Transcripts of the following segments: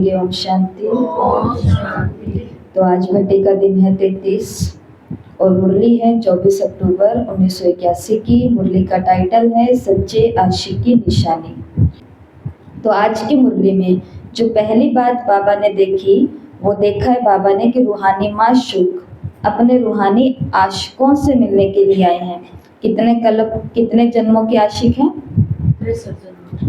ओम शांति। तो आज भट्टी का दिन है 33 और मुरली है 24 अक्टूबर 1981 की। मुरली का टाइटल है सच्चे आशिक की निशानी। तो आज की मुरली में जो पहली बात बाबा ने देखी वो देखा है बाबा ने कि रूहानी माशूक अपने रूहानी आशिकों से मिलने के लिए आए हैं। कितने जन्मों के आशिक हैं?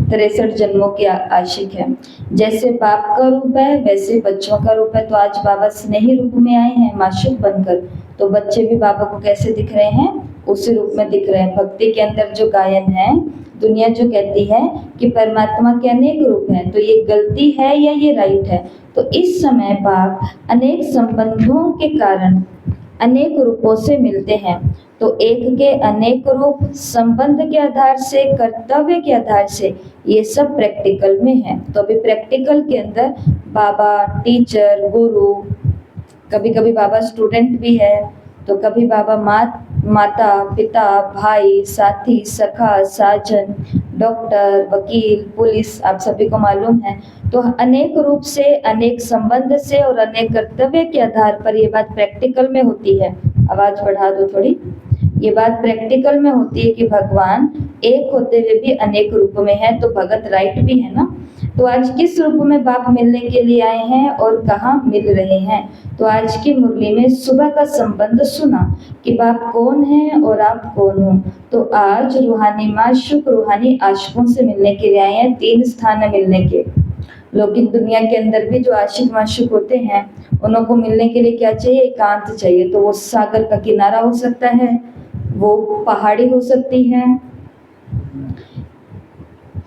63 जन्मों के आशिक है। जैसे बाप का रूप है वैसे बच्चों का रूप है। तो आज बाबा स्नेही रूप में आए हैं माशूक बनकर। तो बच्चे भी बाबा को कैसे दिख रहे हैं? उसी रूप में दिख रहे हैं। भक्ति के अंदर जो गायन है, दुनिया जो कहती है कि परमात्मा के अनेक रूप हैं, तो ये गलती है या ये राइट है? तो इस समय बाप अनेक संबंधों के कारण अनेक रूपों से मिलते हैं। तो एक के अनेक रूप, संबंध के आधार से, कर्तव्य के आधार से, ये सब प्रैक्टिकल में है। तो अभी प्रैक्टिकल के अंदर बाबा टीचर, गुरु, कभी कभी बाबा स्टूडेंट भी है, तो कभी बाबा माता, पिता, भाई, साथी, सखा, साजन, डॉक्टर, वकील, पुलिस, आप सभी को मालूम है। तो अनेक रूप से, अनेक संबंध से और अनेक कर्तव्य के आधार पर ये बात प्रैक्टिकल में होती है। आवाज बढ़ा दो थोड़ी। ये बात प्रैक्टिकल में होती है कि भगवान एक होते हुए भी अनेक रूप में है, तो भगत राइट भी है ना। तो आज किस रूप में बाप मिलने के लिए आए हैं और कहाँ मिल रहे हैं? तो आज की मुरली में सुबह का संबंध सुना कि बाप कौन है और आप कौन हो। तो आज रूहानी माशूक रूहानी आशिकों से मिलने के लिए आए हैं। 3 स्थान है मिलने के। लौकिक दुनिया के अंदर भी जो आशिक माशूक होते हैं उनको मिलने के लिए क्या चाहिए? एकांत चाहिए। तो वो सागर का किनारा हो सकता है, वो पहाड़ी हो सकती है,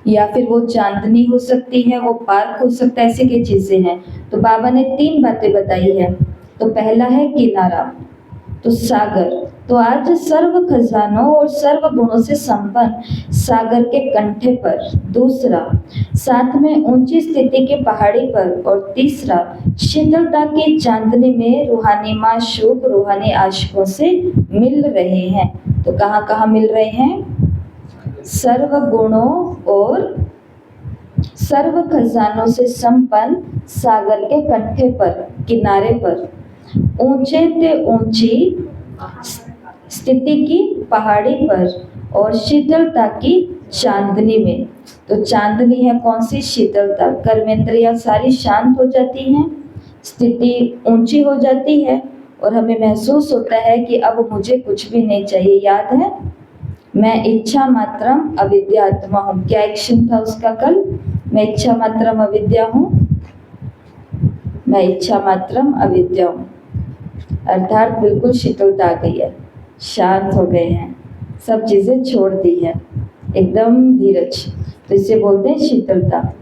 या फिर वो चांदनी हो सकती है, वो पार्क हो सकता है। ऐसी कई चीजें हैं। तो बाबा ने 3 बातें बताई है। तो पहला है किनारा, तो सागर। तो आज सर्व खजानों और सर्व गुणों से संपन्न सागर के कंठे पर। दूसरा, साथ में ऊंची स्थिति के पहाड़ी पर। और तीसरा, शीतलता की चांदनी में रूहानी माशूक रूहानी आशिकों से मिल रहे हैं। तो कहाँ कहाँ मिल रहे हैं? सर्व गुणों और सर्व खजानों से संपन्न सागर के कंठे पर, किनारे पर, ऊंचे ते ऊंची स्थिति की पहाड़ी पर और शीतलता की चांदनी में। तो चांदनी है कौन सी? शीतलता। कर्मेंद्रियां सारी शांत हो जाती हैं, स्थिति ऊंची हो जाती है और हमें महसूस होता है कि अब मुझे कुछ भी नहीं चाहिए। याद है, मैं इच्छा मात्रम अविद्या आत्मा हूँ। क्या एक्शन था उसका कल? मैं इच्छा मात्रम अविद्या हूँ, मैं इच्छा मात्रम अविद्या हूँ। अर्थात बिल्कुल शीतलता आ गई है, शांत हो गए हैं, सब चीजें छोड़ दी है, एकदम धीरज। तो इसे बोलते हैं शीतलता।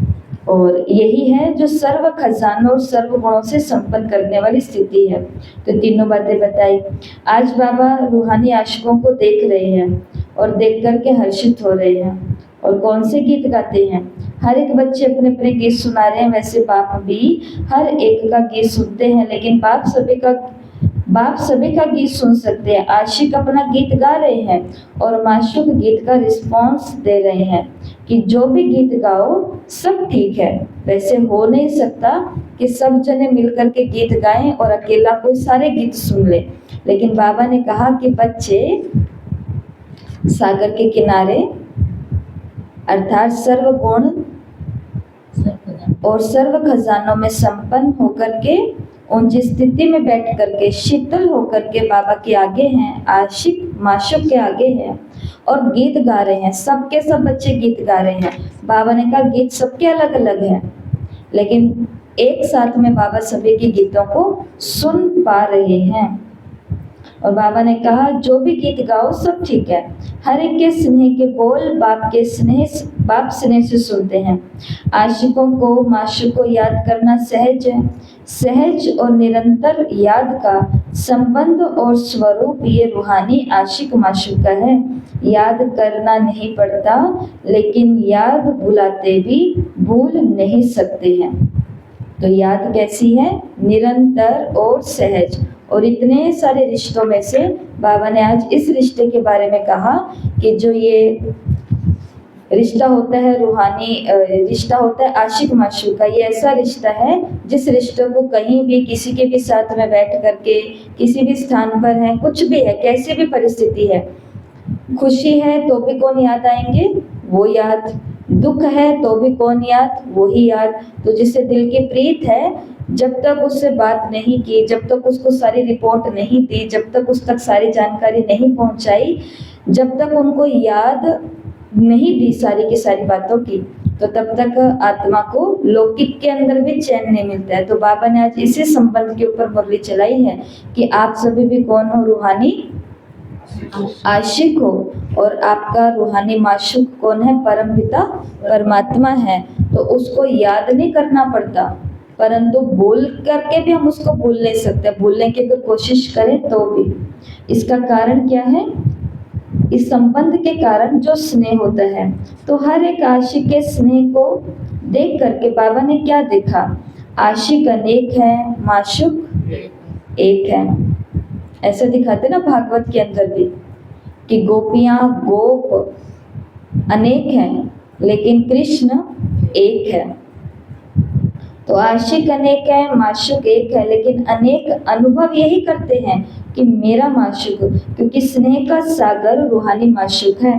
और यही है जो सर्व खजानों और सर्व गुणों से संपन्न करने वाली स्थिति है। तो तीनों बातें बताई। आज बाबा रूहानी आशिकों को देख रहे हैं और देख करके हर्षित हो रहे हैं। और कौन से गीत गाते हैं? हर एक बच्चे अपने अपने गीत सुना रहे हैं। वैसे बाप भी हर एक का गीत सुनते हैं, लेकिन बाप सभी का गीत सुन सकते हैं। आशिक अपना गीत गा रहे हैं और माशूक गीत का रिस्पॉन्स दे रहे हैं कि जो भी गीत गाओ सब ठीक है। वैसे हो नहीं सकता कि सब जने मिलकर के गीत गाएं और अकेला कोई सारे गीत सुन ले। लेकिन बाबा ने कहा कि बच्चे सागर के किनारे अर्थात सर्व गुण और सर्व खजानों में संपन्न होकर के ऊंची स्थिति में बैठ करके शीतल होकर के बाबा के आगे हैं, आशिक माशूक के आगे हैं और गीत गा रहे हैं। सबके सब बच्चे गीत गा रहे हैं। बाबा ने कहा गीत सबके अलग अलग हैं, लेकिन एक साथ में बाबा सभी के गीतों को सुन पा रहे हैं। और बाबा ने कहा जो भी गीत गाओ सब ठीक है। हर एक के स्नेह के बोल बाप स्नेह से सुनते हैं। आशिकों को माशूक को याद करना सहज है। सहज और निरंतर याद का संबंध और स्वरूप ये रूहानी आशिक माशूक का है। याद करना नहीं पड़ता, लेकिन याद भुलाते भी भूल नहीं सकते हैं। तो याद कैसी है? निरंतर और सहज। और इतने सारे रिश्तों में से बाबा ने आज इस रिश्ते के बारे में कहा कि जो ये रिश्ता होता है रूहानी, रिश्ता होता है आशिक माशूक का। ये ऐसा रिश्ता है जिस रिश्ते को कहीं भी किसी के भी साथ में बैठ करके, किसी भी स्थान पर है, कुछ भी है, कैसी भी परिस्थिति है, खुशी है तो भी कौन याद आएंगे? वो याद। दुख है तो भी कौन याद? वही याद। तो जिससे दिल की प्रीत है, जब तक उससे बात नहीं की, जब तक उसको सारी रिपोर्ट नहीं दी, जब तक उस तक सारी जानकारी नहीं पहुंचाई, जब तक उनको याद नहीं दी सारी की सारी बातों की, तो तब तक आत्मा को लौकिक के अंदर भी चैन नहीं मिलता है। तो बाबा ने आज इसी संबंध के ऊपर मुरली चलाई है कि आप सभी भी कौन हो? रूहानी आशिक हो। और आपका रूहानी माशूक कौन है? परम पिता परमात्मा है। तो उसको याद नहीं करना पड़ता, परंतु बोल करके भी हम उसको भूल नहीं सकते। भूलने की अगर कोशिश करें तो भी। इसका कारण क्या है? इस संबंध के कारण जो स्नेह होता है। तो हर एक आशिक के स्नेह को देख करके बाबा ने क्या देखा? आशिक अनेक है, माशूक एक है। ऐसे दिखाते ना भागवत के अंदर भी कि गोपियां गोप अनेक हैं लेकिन कृष्ण एक है। तो आशिक अनेक है, माशूक एक है, लेकिन अनेक अनुभव यही करते हैं कि मेरा माशूक, क्योंकि स्नेह का सागर रूहानी माशूक है।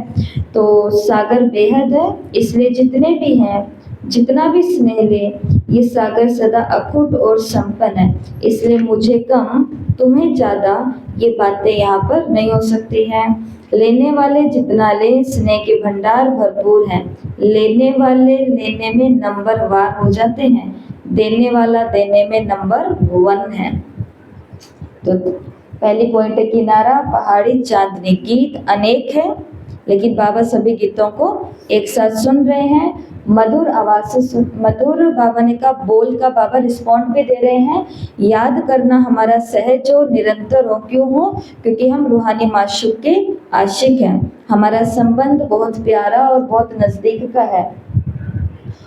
तो सागर बेहद है, इसलिए जितने भी हैं, जितना भी स्नेह ले, ये सागर सदा अखुट और संपन्न है। इसलिए मुझे कम तुम्हें ज्यादा, ये बातें यहाँ पर नहीं हो सकती हैं। लेने वाले जितना ले, स्नेह के भंडार भरपूर हैं। लेने वाले लेने में नंबर वार हो जाते हैं, देने वाला देने में नंबर 1 है। तो पहली पॉइंट है किनारा, पहाड़ी, चांदनी। गीत अनेक है लेकिन बाबा सभी गीतों को एक साथ सुन रहे हैं, मधुर आवाज से सुन, मधुर बाबा ने का बोल का बाबा रिस्पॉन्ड भी दे रहे हैं। याद करना हमारा सहज हो, निरंतर हो। क्यों हो? क्योंकि हम रूहानी माशूक के आशिक हैं। हमारा संबंध बहुत प्यारा और बहुत नजदीक का है।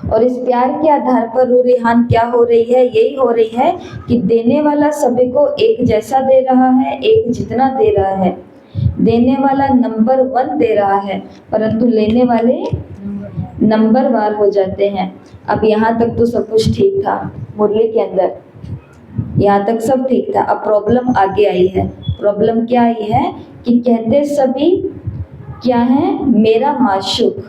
और इस प्यार के आधार पर रूह रिहान क्या हो रही है? यही हो रही है कि देने वाला सभी को एक जैसा दे रहा है, एक जितना दे रहा है। देने वाला नंबर 1 दे रहा है, परंतु लेने वाले नंबर वार हो जाते हैं। अब यहाँ तक तो सब कुछ ठीक था मुरली के अंदर, यहाँ तक सब ठीक था। अब प्रॉब्लम आगे आई है। प्रॉब्लम क्या आई है कि कहते सभी क्या है? मेरा माशूक।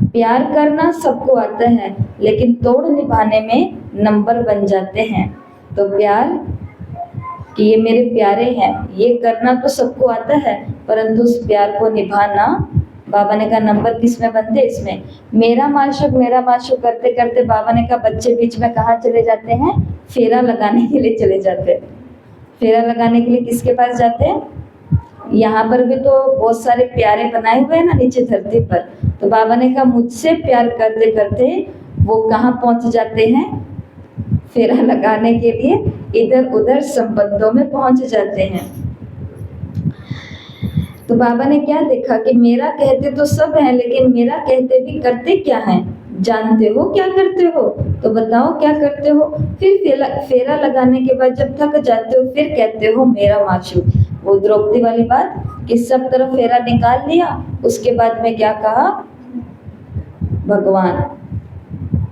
प्यार करना सबको आता है लेकिन तोड़ निभाने में नंबर बन जाते हैं। तो प्यार कि ये मेरे प्यारे हैं, ये करना तो सबको आता है, परंतु उस प्यार को निभाना, बाबा ने कहा नंबर किस में बनते? इसमें। मेरा माशूक करते करते बाबा ने कहा बच्चे बीच में कहाँ चले जाते हैं? फेरा लगाने के लिए चले जाते हैं। फेरा लगाने के लिए किसके पास जाते हैं? यहाँ पर भी तो बहुत सारे प्यारे बनाए हुए हैं ना नीचे धरती पर। तो बाबा ने कहा मुझसे प्यार करते करते वो कहाँ पहुंच जाते हैं? फेरा लगाने के लिए इधर उधर संबंधों में पहुंच जाते हैं। तो बाबा ने क्या देखा कि मेरा कहते तो सब है लेकिन मेरा कहते भी करते क्या है? जानते हो क्या करते हो? तो बताओ क्या करते हो? फिर फेरा लगाने के बाद जब थक जाते हो फिर कहते हो मेरा माशूक। वो द्रौपदी वाली बात कि सब तरफ फेरा निकाल लिया, उसके बाद में क्या कहा? भगवान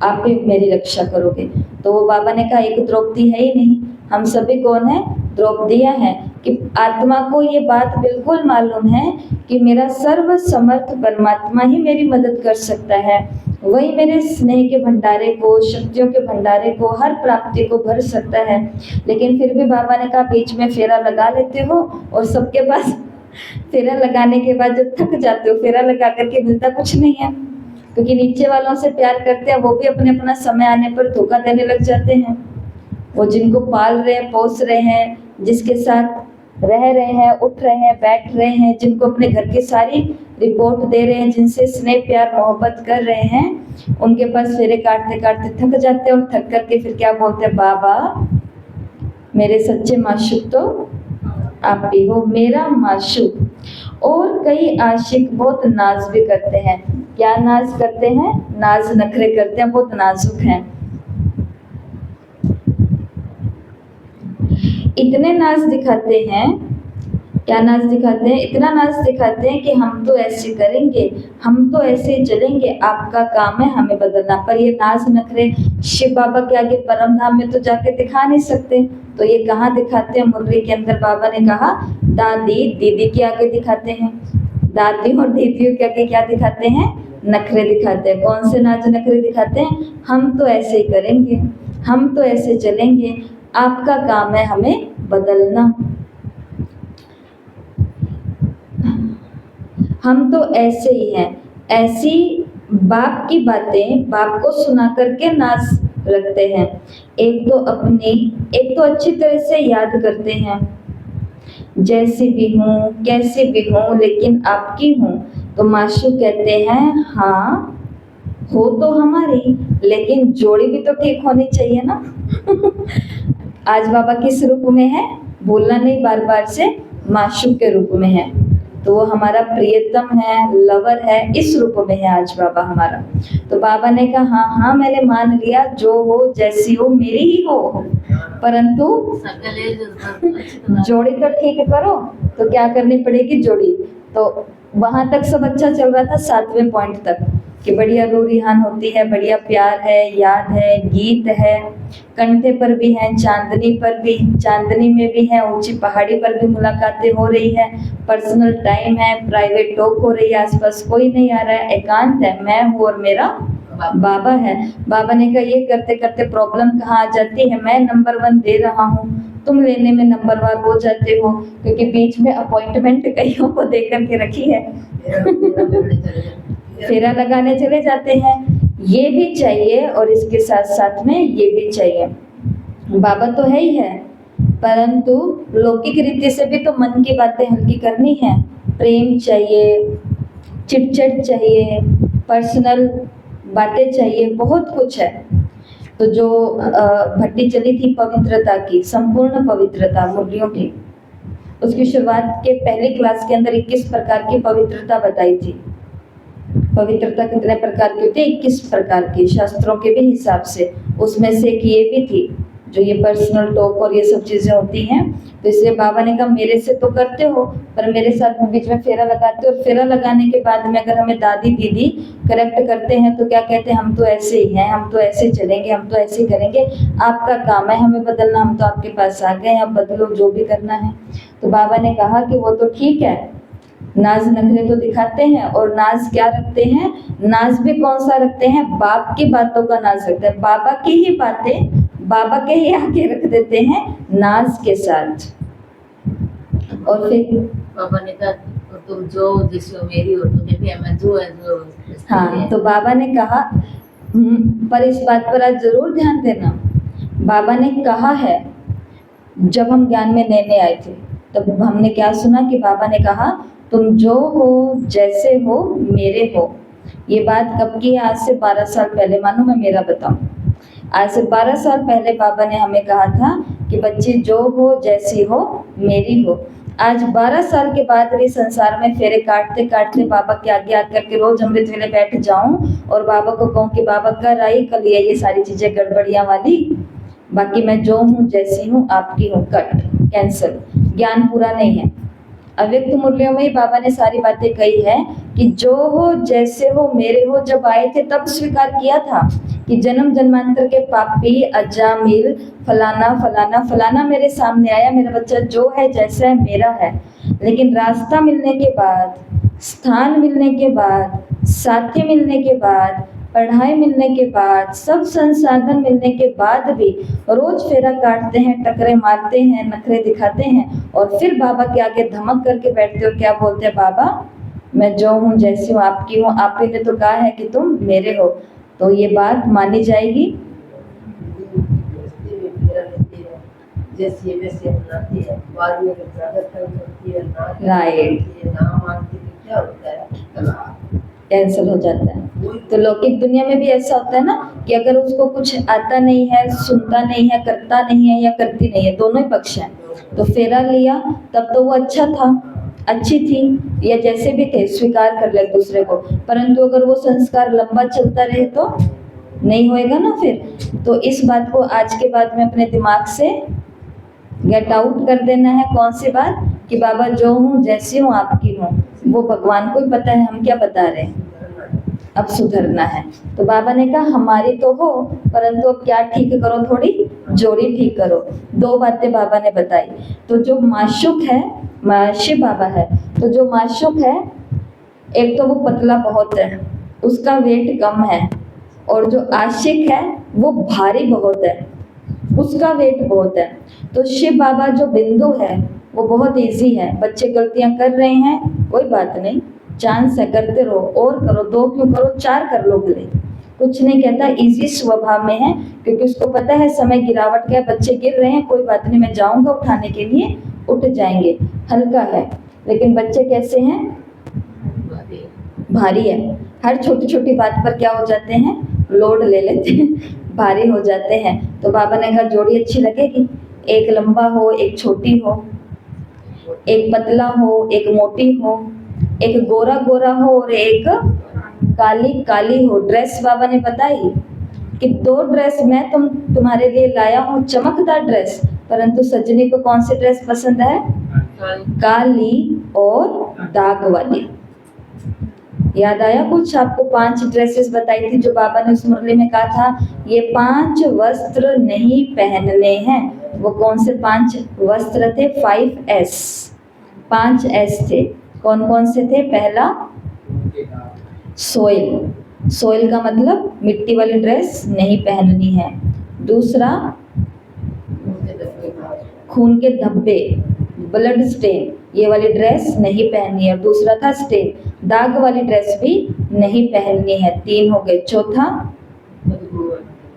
आप ही मेरी रक्षा करोगे। तो वो बाबा ने कहा एक द्रौपदी है ही नहीं, हम सभी कौन है? द्रौपदियां हैं। कि आत्मा को ये बात बिल्कुल मालूम है कि मेरा सर्व समर्थ परमात्मा ही मेरी मदद कर सकता है, वही मेरे स्नेह के भंडारे को, शक्तियों के भंडारे को, हर प्राप्ति को भर सकता है। लेकिन फिर भी बाबा ने कहा बीच में फेरा लगा लेते हो और सबके पास फेरा लगाने के बाद जब थक जाते हो, फेरा लगा करके मिलता कुछ नहीं है, क्योंकि नीचे वालों से प्यार करते हैं वो भी अपने अपना समय आने पर धोखा देने लग जाते हैं। वो जिनको पाल रहे हैं, पोस रहे हैं, जिसके साथ रह रहे हैं, उठ रहे हैं, बैठ रहे हैं, जिनको अपने घर की सारी रिपोर्ट दे रहे हैं, जिनसे स्नेह प्यार मोहब्बत कर रहे हैं, उनके पास फेरे काटते काटते थक जाते हैं और थक करके फिर क्या बोलते हैं? बाबा मेरे सच्चे माशूक तो आप ही हो, मेरा माशूक। और कई आशिक बहुत नाज भी करते हैं। क्या नाज करते हैं? नाज नखरे करते हैं, बहुत नाजुक हैं। इतने नाज दिखाते हैं क्या नाच दिखाते हैं? इतना नाच दिखाते हैं कि हम तो ऐसे करेंगे, हम तो ऐसे चलेंगे, आपका काम है हमें बदलना। पर ये नाच नखरे शिव बाबा के आगे परम धाम में तो जाके दिखा नहीं सकते, तो ये कहाँ दिखाते हैं? मुरली के अंदर बाबा ने कहा दादी दीदी के आगे दिखाते हैं, दादी और दीदियों के आगे क्या दिखाते हैं? नखरे दिखाते हैं। कौन से नाच नखरे दिखाते हैं? हम तो ऐसे ही करेंगे, हम तो ऐसे चलेंगे, आपका काम है हमें बदलना, हम तो ऐसे ही हैं। ऐसी बाप की बातें बाप को सुना करके नाच रखते हैं। एक तो अच्छी तरह से याद करते हैं, जैसी भी हूँ कैसी भी हूँ लेकिन आपकी हूँ। तो माशूक कहते हैं हाँ हो तो हमारी, लेकिन जोड़ी भी तो ठीक होनी चाहिए ना। आज बाबा किस रूप में है? बोलना नहीं बार बार से, माशूक के रूप में है। तो वो हमारा प्रियतम है, लवर है, इस रूप में है आज बाबा हमारा। तो बाबा ने कहा हाँ हाँ मैंने मान लिया, जो हो जैसी हो मेरी ही हो, परंतु जोड़ी तो ठीक करो। तो क्या करनी पड़ेगी? जोड़ी। तो वहां तक सब अच्छा चल रहा था, 7वें पॉइंट तक कि बढ़िया रूह रिहान होती है, बढ़िया प्यार है, याद है, गीत है, कंठे पर भी है, चांदनी पर भी, चांदनी में भी है, ऊंची पहाड़ी पर भी मुलाकातें हो रही है, पर्सनल टाइम है, प्राइवेट टॉक हो रही है, आसपास कोई नहीं आ रहा है, एकांत है, मैं हूँ और मेरा बाबा है। बाबा ने कहा ये करते करते प्रॉब्लम कहाँ आ जाती है? मैं नंबर 1 दे रहा हूँ, तुम लेने में नंबर 1 हो जाते हो, क्योंकि बीच में अपॉइंटमेंट कईयों को दे करके रखी है। फेरा लगाने चले जाते हैं। ये भी चाहिए और इसके साथ साथ में ये भी चाहिए। बाबा तो है ही है, परंतु लौकिक रीति से भी तो मन की बातें हल्की करनी है। प्रेम चाहिए, चिटचट चाहिए, पर्सनल बातें चाहिए, बहुत कुछ है। तो जो भट्टी चली थी पवित्रता की, संपूर्ण पवित्रता मुरलियों की, उसकी शुरुआत के पहली क्लास के अंदर 21 प्रकार की पवित्रता बताई थी। पवित्रता कितने प्रकार की होती है? 21 प्रकार की, शास्त्रों के भी हिसाब से। उसमें से एक ये भी थी, जो ये पर्सनल टॉक और ये सब चीजें होती हैं। तो इसलिए बाबा ने कहा मेरे से तो करते हो, पर मेरे साथ में बीच में फेरा लगाते हो, और फेरा लगाने के बाद में अगर हमें दादी दीदी करेक्ट करते हैं तो क्या कहते हैं? हम तो ऐसे ही हैं, हम तो ऐसे चलेंगे, हम तो ऐसे ही करेंगे, आपका काम है हमें बदलना, हम तो आपके पास आ गए, अब बदलो जो भी करना है। तो बाबा ने कहा कि वो तो ठीक है, नाज नखरे तो दिखाते हैं, और नाज क्या रखते हैं? नाज भी कौन सा रखते हैं? बाप की बातों का नाज रखते हैं, बाबा की ही बातें बाबा के ही आगे रख देते हैं नाज के साथ। और फिर बाबा ने कहा तुम जो जिसमें मेरी हो, तो कहती है मैं जो है जो। हाँ, तो बाबा ने कहा पर इस बात पर आज जरूर ध्यान देना, बाबा ने कहा है, जब हम ज्ञान में नए नए आए थे तब हमने क्या सुना कि बाबा ने कहा तुम जो हो जैसे हो मेरे हो। ये बात कब की है? आज से 12 साल पहले। मानो मैं मेरा बताऊं, आज से 12 साल पहले बाबा ने हमें कहा था कि बच्चे जो हो जैसी हो मेरी हो। आज 12 साल के बाद भी संसार में फेरे काटते काटते बाबा के आगे आकर के रोज अमृत वेले बैठ जाऊं और बाबा को कहूं कि बाबा कर आई कल ये सारी चीजें गड़बड़ियां वाली, बाकी मैं जो हूँ जैसी हूँ आपकी हूँ, कट, कैंसल। ज्ञान पूरा नहीं है। अव्यक्त मुरलियों में ही बाबा ने सारी बातें कही है कि जो हो जैसे हो मेरे हो। जब आए थे तब स्वीकार किया था कि जन्म जन्मांतर के पापी अजामिल फलाना फलाना फलाना मेरे सामने आया, मेरा बच्चा जो है जैसा है मेरा है। लेकिन रास्ता मिलने के बाद, स्थान मिलने के बाद, साथी मिलने के बाद, पढ़ाई मिलने के बाद, सब संसाधन मिलने के बाद भी रोज फेरा काटते हैं, टकरे मारते हैं, नखरे दिखाते हैं, और फिर बाबा के आगे धमक करके बैठते हो। क्या बोलते हैं? बाबा मैं जो हूँ जैसी हूँ आपकी हूँ, आप ही ने तो कहा है कि तुम मेरे हो। तो ये बात मानी जाएगी? जैसे वैसे अपनाती है, बाद में ज्यादा तंग करती है, राइट, ना मानती है, क्या होता है? कैंसिल हो जाता है। तो लौकिक दुनिया में भी ऐसा होता है ना कि अगर उसको कुछ आता नहीं है, सुनता नहीं है, करता नहीं है या करती नहीं है, दोनों ही पक्ष हैं। तो फेरा लिया तब तो वो अच्छा था, अच्छी थी, या जैसे भी थे स्वीकार कर ले एक दूसरे को, परंतु अगर वो संस्कार लंबा चलता रहे तो नहीं होएगा ना फिर। तो इस बात को आज के बाद में अपने दिमाग से गेट आउट कर देना है। कौन सी बात? कि बाबा जो हूँ जैसी हूँ आपकी हूँ, वो भगवान को ही पता है, हम क्या बता रहे हैं। अब सुधरना है। तो बाबा ने कहा हमारी तो हो, परंतु अब क्या ठीक करो, थोड़ी जोड़ी ठीक करो। दो बातें बाबा ने बताई। तो जो माशूक है, शिव बाबा है, तो जो माशूक है, एक तो वो पतला बहुत है, उसका वेट कम है, और जो आशिक है वो भारी बहुत है, उसका वेट बहुत है। तो शिव बाबा जो बिंदु है वो बहुत इजी है। बच्चे गलतियां कर रहे हैं, कोई बात नहीं, चांस है, करते रहो, और करो, 2 क्यों करो, 4 कर लो भले, कुछ नहीं कहता, इजी स्वभाव में है, क्योंकि उसको पता है समय गिरावट का है, बच्चे गिर रहे हैं, कोई बात नहीं, मैं जाऊंगा उठाने के लिए, उठ जाएंगे, हल्का है। लेकिन बच्चे कैसे हैं, भारी है, हर छोटी छोटी बात पर क्या हो जाते हैं, लोड ले लेते हैं, भारी हो जाते हैं। तो बाबा ने कहा जोड़ी अच्छी लगेगी, एक लंबा हो, एक छोटी हो, एक पतला हो, एक मोटी हो, एक गोरा गोरा हो और एक काली काली हो। ड्रेस बाबा ने बताई कि 2 ड्रेस मैं तुम्हारे लिए लाया हूँ, चमकदार ड्रेस, परंतु सजनी को कौन सी ड्रेस पसंद है, काली और दाग वाली। याद आया कुछ आपको? 5 ड्रेसेस बताई थी जो बाबा ने उस मुरली में कहा था ये 5 वस्त्र नहीं पहनने हैं। वो कौन से 5 वस्त्र थे? 5S, 5S थे। कौन कौन से थे? पहला सोइल, सोइल का मतलब मिट्टी वाली ड्रेस नहीं पहननी है। दूसरा खून के धब्बे, ब्लड स्टेन, ये वाली ड्रेस नहीं पहननी है। दूसरा था स्टेन, दाग वाली ड्रेस भी नहीं पहननी है। 3 हो गए। चौथा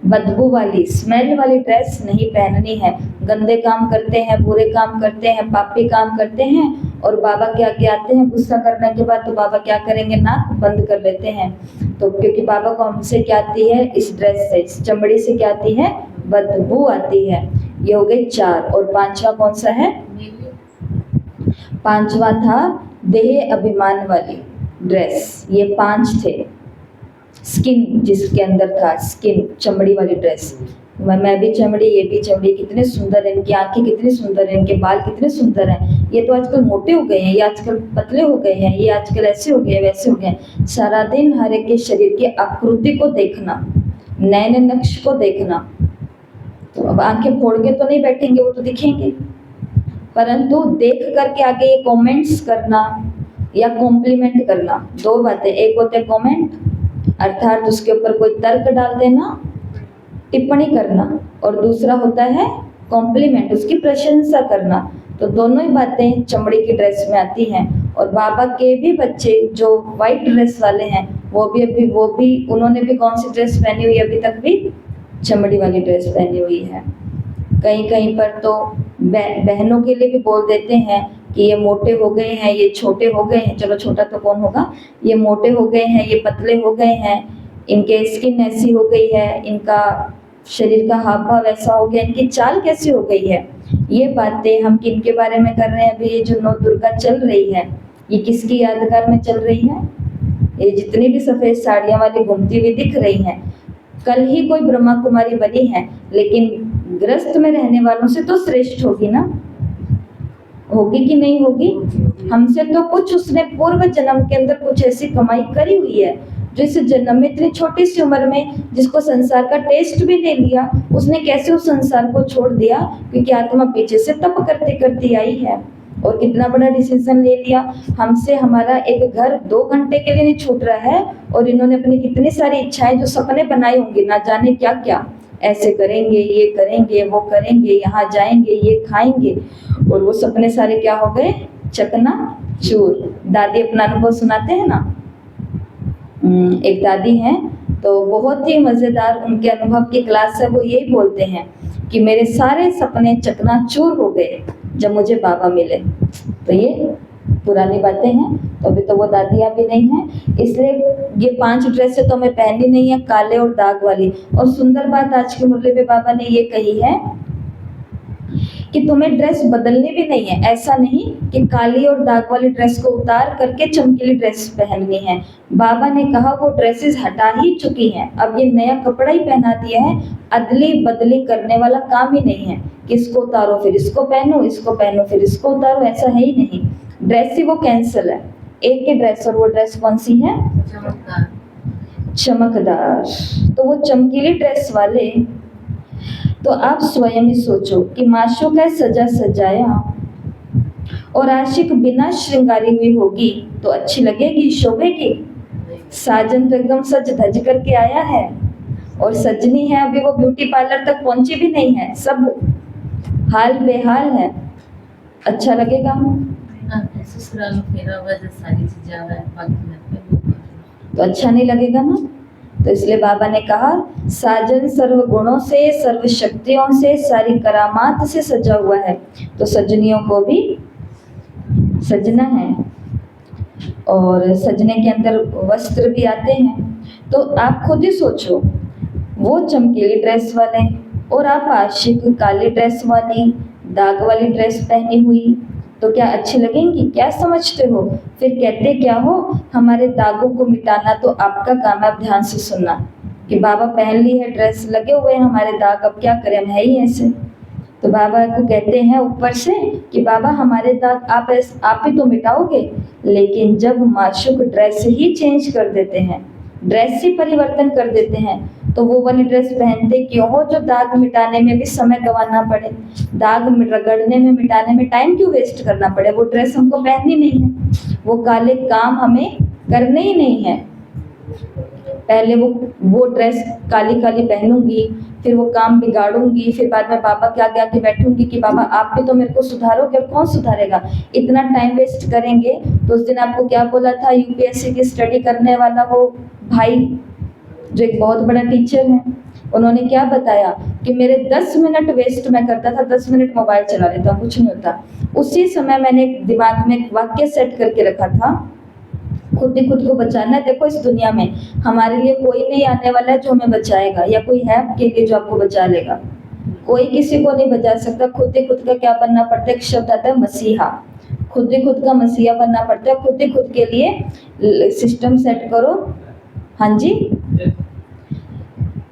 बदबू वाली, स्मेल वाली ड्रेस नहीं पहननी है। गंदे काम करते हैं, बुरे काम करते हैं, पापी काम करते हैं, और बाबा के आगे आते हैं गुस्सा करने के बाद, तो बाबा क्या करेंगे, नाक बंद कर लेते हैं। तो क्योंकि बाबा को हमसे क्या आती है, इस ड्रेस से, इस चमड़ी से क्या आती है, बदबू आती है। ये हो गए 4। और 5वां कौन सा है? 5वां था देह अभिमान वाली ड्रेस। ये 5 थे। स्किन जिसके अंदर था, स्किन, चमड़ी वाली ड्रेस। मैं भी चमड़ी, ये भी चमड़ी, कितने सुंदर है, इनकी आंखें कितनी सुंदर है, इनके बाल कितने सुंदर हैं। ये तो आजकल मोटे हो गए हैं, ये आजकल पतले हो गए हैं, ये आजकल ऐसे हो गए, वैसे हो गए। सारा दिन हर एक के शरीर की आकृति को देखना, नए नए नक्श को देखना। तो अब आंखें फोड़ के तो नहीं बैठेंगे, वो तो दिखेंगे, परंतु देख करके आगे ये कमेंट्स करना या कॉम्प्लीमेंट करना, 2 बातें। एक होते हैं कमेंट, अर्थात उसके ऊपर कोई तर्क डाल देना, टिप्पणी करना, और दूसरा होता है कॉम्प्लीमेंट, उसकी प्रशंसा करना। तो दोनों ही बातें चमड़ी की ड्रेस में आती हैं। और बाबा के भी बच्चे जो वाइट ड्रेस वाले हैं, वो भी उन्होंने भी कौन सी ड्रेस पहनी हुई है? अभी तक भी चमड़ी वाली ड्रेस पहनी हुई है। कहीं कहीं पर तो बहनों के लिए भी बोल देते हैं कि ये मोटे हो गए हैं, ये छोटे हो गए हैं। चलो छोटा तो कौन होगा, ये मोटे हो गए हैं, ये पतले हो गए हैं, इनके स्किन ऐसी हो गई है, इनका शरीर का हाव भाव ऐसा हो गया, इनकी चाल कैसी हो गई है। ये बातें हम किनके बारे में कर रहे हैं? अभी ये जो 9 दुर्गा चल रही है, ये किसकी यादगार में चल रही है? ये जितनी भी सफेद साड़ियाँ वाली घूमती हुई दिख रही हैं, कल ही कोई ब्रह्मा कुमारी बनी है, लेकिन ग्रस्त में रहने वालों से तो श्रेष्ठ होगी ना, होगी कि नहीं होगी? हमसे तो कुछ उसने पूर्व जन्म के अंदर कुछ ऐसी कमाई करी हुई है जो इस जन्म में, इतनी छोटी सी उम्र में, जिसको संसार का टेस्ट भी नहीं लिया, उसने कैसे उस संसार को छोड़ दिया? क्योंकि आत्मा पीछे से तप करते करती आई है, और कितना बड़ा डिसीजन ले लिया। हमसे हमारा एक घर 2 घंटे के लिए नहीं छूट रहा है, और इन्होंने अपनी कितनी सारी इच्छाएं, जो सपने बनाए होंगे, ना जाने क्या क्या, ऐसे करेंगे, ये करेंगे, वो करेंगे, यहाँ जाएंगे, ये खाएंगे, और वो सपने सारे क्या हो गए? चकना चूर। दादी अपना अनुभव सुनाते हैं ना, एक दादी हैं, तो बहुत ही मज़ेदार उनके अनुभव की क्लास है। वो यही बोलते हैं कि मेरे सारे सपने चकनाचूर हो गए जब मुझे बाबा मिले। तो ये पुरानी बातें हैं, तो अभी तो वो दादियाँ भी नहीं हैं, इसलिए ये 5 ड्रेसें तो हमें पहननी नहीं है, काले और दाग वाली। और सुंदर बात आज की मुरली में बाबा ने ये कही है कि तुम्हें ड्रेस बदलनी भी नहीं है। ऐसा नहीं कि काली और दाग वाली ड्रेस को उतार करके चमकीली ड्रेस पहननी है। बाबा ने कहा वो ड्रेसेस हटा ही चुकी हैं, अब ये नया कपड़ा ही पहना दिया है। अदली बदली करने वाला काम ही नहीं है कि इसको उतारो फिर इसको पहनो, इसको पहनो फिर इसको उतारो, ऐसा है ही नहीं। ड्रेस ही वो कैंसिल है, एक ही ड्रेस, और वो ड्रेस कौन सी है? चमकदार। चमकदार। तो वो चमकीली ड्रेस वाले, तो आप स्वयं ही सोचो कि माशूक है सजा सजाया और आशिक बिना श्रृंगारी हुई होगी तो अच्छी लगेगी, शोभेगी? साजन तो एकदम सज धज करके आया है और सजनी है अभी वो ब्यूटी पार्लर तक पहुंची भी नहीं है, सब हाल बेहाल है, अच्छा लगेगा? ससुराल में फेरा हुआ जो सारी चीजें आ रहा है बाकी घर पे वो कर रहा तो अच्छा नहीं लगेगा ना। तो इसलिए बाबा ने कहा साजन सर्व गुणों से, सर्व शक्तियों से, सारी करामात से सजा हुआ है, तो सजनियों को भी सजना है। और सजने के अंदर वस्त्र भी आते हैं। तो आप खुद ही सोचो, वो चमकीली ड्रेस वाले और आप आशिक काली ड्रेस वाली, दाग वाली ड्रेस पहनी हुई, तो क्या अच्छी लगेंगी? क्या समझते हो? फिर कहते क्या हो, हमारे दागों को मिटाना तो आपका काम है। अब ध्यान से सुनना कि बाबा पहन ली है ड्रेस, लगे हुए हैं हमारे दाग, अब क्या करें, हम है ही ऐसे। तो बाबा को कहते हैं ऊपर से कि बाबा हमारे दाग आप ही तो मिटाओगे, लेकिन जब माशूक ड्रेस ही चेंज कर देते हैं, ड्रेस ही परिवर्तन कर देते हैं, तो वो वाली ड्रेस पहनते क्यों हो जो दाग मिटाने में भी समय गंवाना पड़े, दाग रगड़ने में मिटाने में टाइम क्यों वेस्ट करना पड़े? वो ड्रेस हमको पहननी नहीं है, वो काले काम हमें करने ही नहीं है। पहले वो ड्रेस काली काली पहनूंगी, फिर वो काम बिगाड़ूंगी, फिर बाद में बाबा के आगे आके बैठूंगी कि बाबा आप भी तो मेरे को सुधारोगे, और कौन सुधारेगा? इतना टाइम वेस्ट करेंगे। तो उस दिन आपको क्या बोला था, यूपीएससी की स्टडी करने वाला वो भाई जो एक बहुत बड़ा टीचर है, उन्होंने क्या बताया कि मेरे 10 मिनट वेस्ट मैं करता था, 10 मिनट मोबाइल चला लेता, कुछ नहीं होता। उसी समय मैंने दिमाग में एक वाक्य सेट करके रखा था, खुद ही खुद को बचाना है। देखो इस दुनिया में हमारे लिए कोई नहीं आने वाला है जो हमें बचाएगा, या कोई है आपके लिए जो आपको बचा लेगा? कोई किसी को नहीं बचा सकता। खुद ही खुद का क्या बनना पड़ता है? एक शब्द आता है मसीहा, खुद ही खुद का मसीहा बनना पड़ता है। खुद ही खुद के लिए सिस्टम सेट करो। हाँ जी,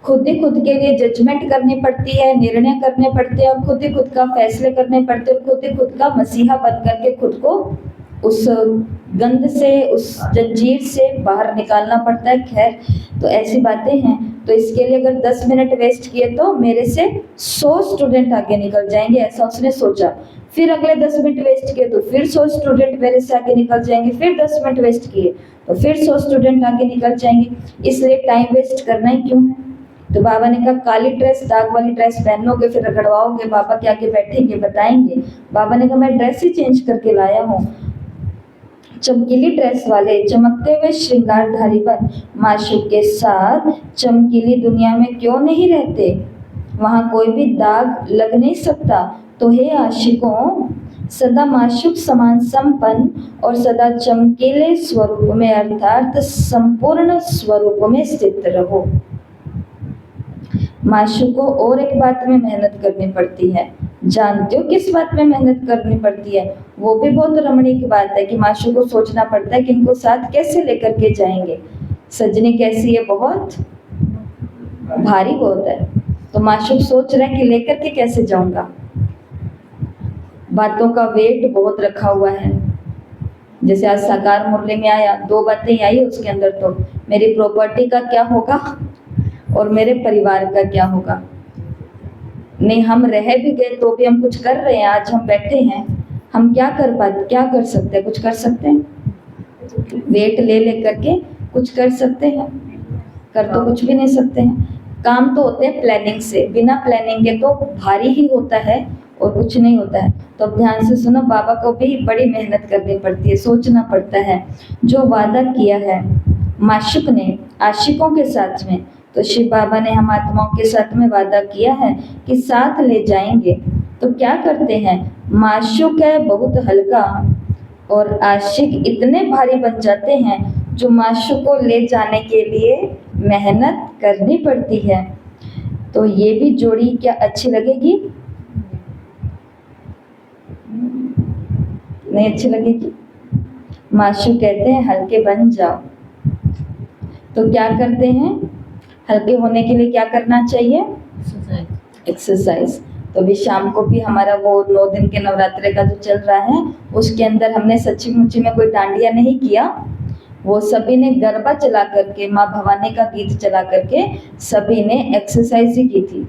खुद ही खुद के लिए जजमेंट करनी पड़ती है, निर्णय करने पड़ते हैं, और खुद ही खुद का फैसले करने पड़ते हैं, खुद ही खुद का मसीहा बन करके खुद को उस गंध से, उस जंजीर से बाहर निकालना पड़ता है। खैर, तो ऐसी बातें हैं। तो इसके लिए अगर 10 मिनट वेस्ट किए तो मेरे से 100 स्टूडेंट आगे निकल जाएंगे, ऐसा उसने सोचा। फिर अगले 10 मिनट वेस्ट किए तो फिर 100 स्टूडेंट मेरे से आगे निकल जाएंगे, फिर 10 मिनट वेस्ट किए तो फिर 100 स्टूडेंट आगे निकल जाएंगे। इसलिए टाइम वेस्ट करना ही क्यों है? तो बाबा ने कहा काली ड्रेस, दाग वाली ड्रेस पहनोगे, फिर रगड़वाओगे, बाबा के आगे बैठेंगे, बताएंगे। बाबा ने कहा मैं ड्रेस ही चेंज करके लाया हूँ। चमकीली ड्रेस वाले चमकते हुए श्रृंगारधारी बन माशूक के साथ चमकीली दुनिया में क्यों नहीं रहते? वहाँ कोई भी दाग लग नहीं सकता। तो हे आशिकों, सदा माशूक समान संपन्न और सदा चमकीले स्वरूप में अर्थात संपूर्ण स्वरूप में स्थित रहो। माशूक को और एक बात में मेहनत करनी पड़ती है। जानते हो किस बात में मेहनत करनी पड़ती है? वो भी बहुत रमणीक बात है कि माशूक को सोचना पड़ता है कि इनको साथ कैसे लेकर के जाएंगे, सजनी कैसी है, बहुत भारी बहुत है। तो माशूक सोच रहा है कि लेकर के कैसे जाऊंगा। बातों का वेट बहुत रखा हुआ है। जैसे आज साकार मुरली में आया, 2 बातें ही आई उसके अंदर, तो मेरी प्रॉपर्टी का क्या होगा और मेरे परिवार का क्या होगा। नहीं, हम रह भी गए तो भी हम कुछ कर रहे हैं। आज हम बैठे हैं, हम क्या कर सकते हैं? कुछ कर सकते हैं? वेट ले करके कुछ कर सकते हैं? कर तो कुछ भी नहीं सकते हैं। काम तो होते हैं प्लानिंग से, बिना प्लानिंग के तो भारी ही होता है और कुछ नहीं होता है। तो अब ध्यान से सुनो, बाबा को भी बड़ी मेहनत करनी पड़ती है, सोचना पड़ता है। जो वादा किया है माशूक ने आशिकों के साथ में, तो शिव बाबा ने हम आत्माओं के साथ में वादा किया है कि साथ ले जाएंगे। तो क्या करते हैं? माशूक है बहुत हल्का और आशिक इतने भारी बन जाते हैं, जो माशूक को ले जाने के लिए मेहनत करनी पड़ती है। तो ये भी जोड़ी क्या अच्छी लगेगी? नहीं अच्छी लगेगी। माशू कहते हैं हल्के बन जाओ। तो क्या करते हैं, हल्के होने के लिए क्या करना चाहिए, एक्सरसाइज। एक्सरसाइज। तो अभी शाम को भी हमारा वो 9 दिन के नवरात्रे का जो चल रहा है, उसके अंदर हमने सच्ची मुच्ची में कोई डांडिया नहीं किया, वो सभी ने गरबा चला करके, माँ भवानी का गीत चला करके सभी ने एक्सरसाइज ही की थी।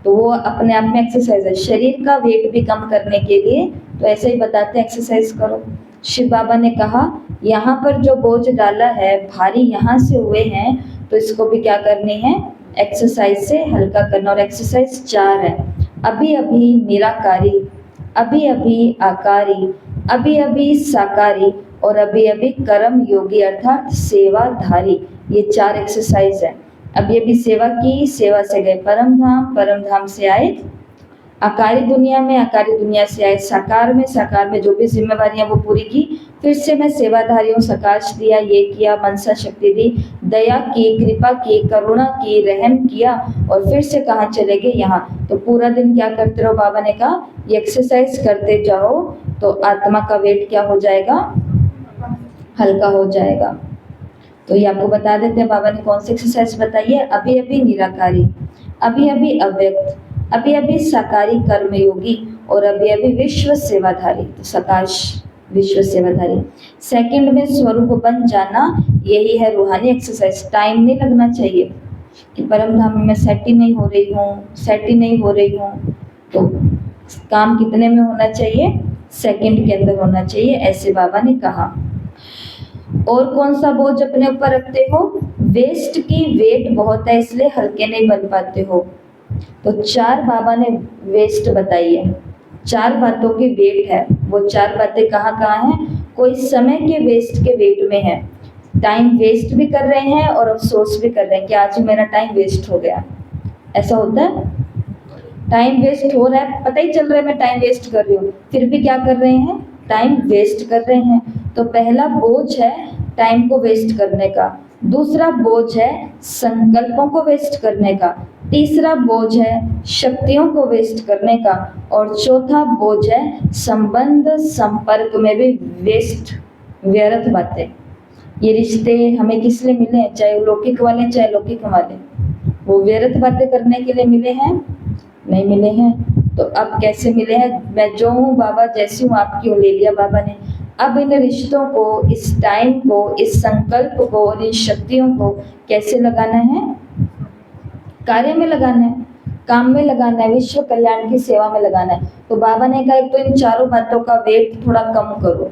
तो वो अपने आप में एक्सरसाइज है। शरीर का वेट भी कम करने के लिए तो ऐसे ही बताते हैं, एक्सरसाइज करो। शिव बाबा ने कहा यहाँ पर जो बोझ डाला है, भारी यहाँ से हुए हैं, तो इसको भी क्या करनी है, एक्सरसाइज से हल्का करना। और एक्सरसाइज 4 है, अभी अभी निराकारी, अभी अभी आकारी, अभी अभी साकारी और अभी अभी कर्म योगी अर्थात सेवाधारी। ये 4 एक्सरसाइज है। अभी अभी सेवा की, सेवा से गए परम धाम, परम धाम से आए आकारी दुनिया में, आकारी दुनिया से आए साकार में, साकार में जो भी जिम्मेवारियां वो पूरी की। फिर से मैं सेवाधारियों सकाश दिया, ये किया, मनसा शक्ति दी, दया की, कृपा की, करुणा की, रहम किया और फिर से कहाँ चले गए, यहाँ। तो पूरा दिन क्या करते रहो, बाबा ने कहा ये एक्सरसाइज करते जाओ तो आत्मा का वेट क्या हो जाएगा, हल्का हो जाएगा। तो ये आपको बता देते हैं बाबा ने कौन सी एक्सरसाइज बताई है। अभी अभी निराकारी, अभी अभी अव्यक्त, अभी अभी साकारी कर्मयोगी और अभी अभी विश्व सेवाधारी। तो सकाश विश्व सेवाधारी। सेकंड में स्वरूप बन जाना, यही है रूहानी एक्सरसाइज। टाइम नहीं लगना चाहिए कि परम धाम में सेट ही नहीं हो रही हूँ, सेट ही नहीं हो रही हूँ। तो काम कितने में होना चाहिए, सेकंड के अंदर होना चाहिए, ऐसे बाबा ने कहा। और कौन सा बोझ अपने ऊपर रखते हो, वेस्ट की वेट बहुत है इसलिए हल्के नहीं बन पाते हो। तो 4 बाबा ने वेस्ट बताई है, 4 बातों की वेट है। वो 4 बातें कहाँ कहाँ हैं, कोई समय के वेस्ट के वेट में है, टाइम वेस्ट भी कर रहे हैं और अफसोस भी कर रहे हैं कि आज मेरा टाइम वेस्ट हो गया। ऐसा होता है, टाइम वेस्ट हो रहा है, पता ही चल रहा है मैं टाइम वेस्ट कर रही हूँ, फिर भी क्या कर रहे हैं, टाइम वेस्ट कर रहे हैं। तो पहला बोझ है टाइम को वेस्ट करने का, दूसरा बोझ है संकल्पों को वेस्ट करने का, तीसरा बोझ है शक्तियों को वेस्ट करने का और चौथा बोझ है संबंध संपर्क में भी वेस्ट, व्यर्थ बातें। ये रिश्ते हमें किस लिए मिले हैं, चाहे लौकिक वाले चाहे लौकिक वाले, वो व्यर्थ बातें करने के लिए मिले हैं, नहीं मिले हैं। तो अब कैसे मिले हैं, मैं जो हूँ बाबा जैसी हूँ आपकी हूँ, ले लिया बाबा ने। अब इन रिश्तों को, इस टाइम को, इस संकल्प को और इन शक्तियों को कैसे लगाना है, कार्य में लगाना है, काम में लगाना है, विश्व कल्याण की सेवा में लगाना है। तो बाबा ने कहा एक तो इन 4 बातों का वेट थोड़ा कम करो।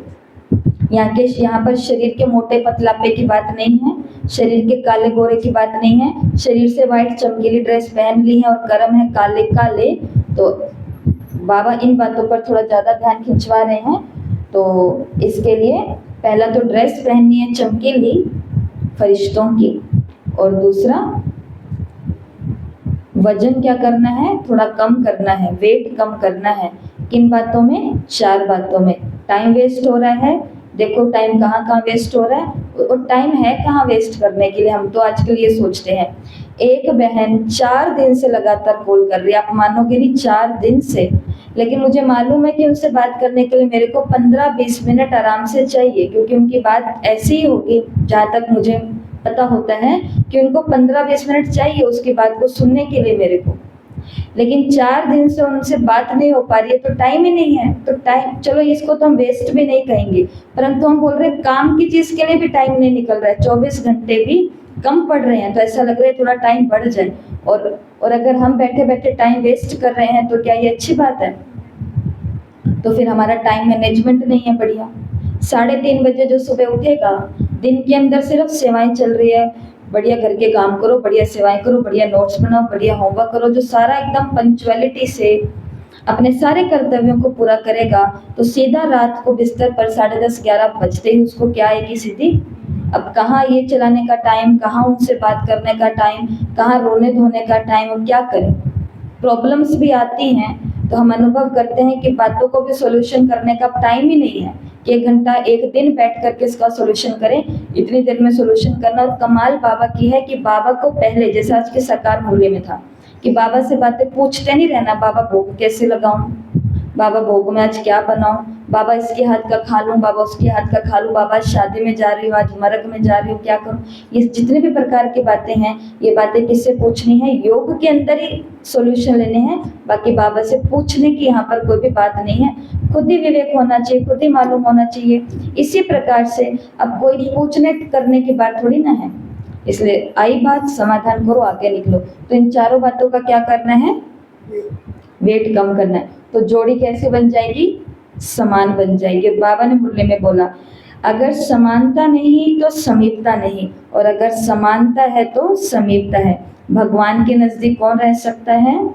यहाँ पर शरीर के मोटे पतलापे की बात नहीं है, शरीर के काले गोरे की बात नहीं है। शरीर से वाइट चमकीली ड्रेस पहन ली है और कर्म है काले काले, तो बाबा इन बातों पर थोड़ा ज़्यादा ध्यान खिंचवा रहे हैं। तो इसके लिए पहला तो ड्रेस पहननी है चमकीली फरिश्तों की, और दूसरा वजन क्या करना है, थोड़ा कम करना है, वेट कम करना है। किन बातों में, 4 बातों में। टाइम वेस्ट हो रहा है, देखो टाइम कहाँ कहाँ वेस्ट हो रहा है और टाइम है कहाँ वेस्ट करने के लिए। हम तो आजकल ये सोचते हैं, एक बहन 4 दिन से लगातार कॉल कर रही है, आप मानोगे नहीं 4 दिन से, लेकिन मुझे मालूम है कि उनसे बात करने के लिए मेरे को 15-20 मिनट आराम से चाहिए, क्योंकि उनकी बात ऐसी ही होगी, जहाँ तक मुझे पता होता है कि उनको 15-20 मिनट चाहिए उसकी बात को सुनने के लिए मेरे को। लेकिन 4 दिन से उनसे बात नहीं हो पा रही है, तो टाइम ही नहीं है। तो टाइम, चलो इसको तो हम वेस्ट भी नहीं कहेंगे, परंतु हम बोल रहे हैं काम की चीज के लिए भी टाइम नहीं निकल रहा है, 24 घंटे भी कम पड़ रहे हैं। तो ऐसा लग रहा है थोड़ा टाइम बढ़ जाए, और अगर हम बैठे बैठे टाइम वेस्ट कर रहे हैं तो क्या ये अच्छी बात है? तो फिर हमारा टाइम मैनेजमेंट नहीं है बढ़िया। 3:30 बजे जो सुबह उठेगा, दिन के अंदर सिर्फ सेवाएं चल रही है, बढ़िया घर के काम करो, बढ़िया सेवाएं करो, बढ़िया नोट्स बनाओ, बढ़िया होमवर्क करो, जो सारा एकदम पंक्चुअलिटी से अपने सारे कर्तव्यों को पूरा करेगा, तो सीधा रात को बिस्तर पर 10:30-11 बजते ही उसको क्या आएगी सीधी, अब कहाँ ये चलाने का टाइम, कहाँ उनसे बात करने का टाइम, कहाँ रोने धोने का टाइम, अब क्या करें। प्रॉब्लम्स भी आती हैं तो हम अनुभव करते हैं कि बातों को भी सॉल्यूशन करने का टाइम ही नहीं है कि 1 घंटा 1 दिन बैठ करके इसका सॉल्यूशन करें, इतनी देर में सॉल्यूशन करना। और कमाल बाबा की है कि बाबा को पहले, जैसे आज के साकार मूल्य में था कि बाबा से बातें पूछते नहीं रहना, बाबा भोग कैसे लगाऊं, बाबा भोग में आज क्या बनाऊं, बाबा इसके हाथ का खा लूं, बाबा उसके हाथ का खा लूं, बाबा शादी में जा रही हूँ, आज मर्ग में जा रही हूँ, क्या करूं। ये जितने भी प्रकार की बातें हैं, ये बातें किससे पूछनी है, योग के अंदर ही सॉल्यूशन लेने हैं। बाकी बाबा से पूछने की यहाँ पर कोई भी बात नहीं है, खुद ही विवेक होना चाहिए, खुद ही मालूम होना चाहिए। इसी प्रकार से अब कोई पूछने करने की बात थोड़ी ना है, इसलिए आई बात समाधान करो, आगे निकलो। तो इन चारों बातों का क्या करना है, वेट कम करना है। तो जोड़ी कैसे बन जाएगी, समान बन जाएगी। बाबा ने मुरली में बोला, अगर समानता नहीं तो समीपता नहीं, और अगर समानता है तो समीपता है। भगवान के नजदीक कौन रह सकता है,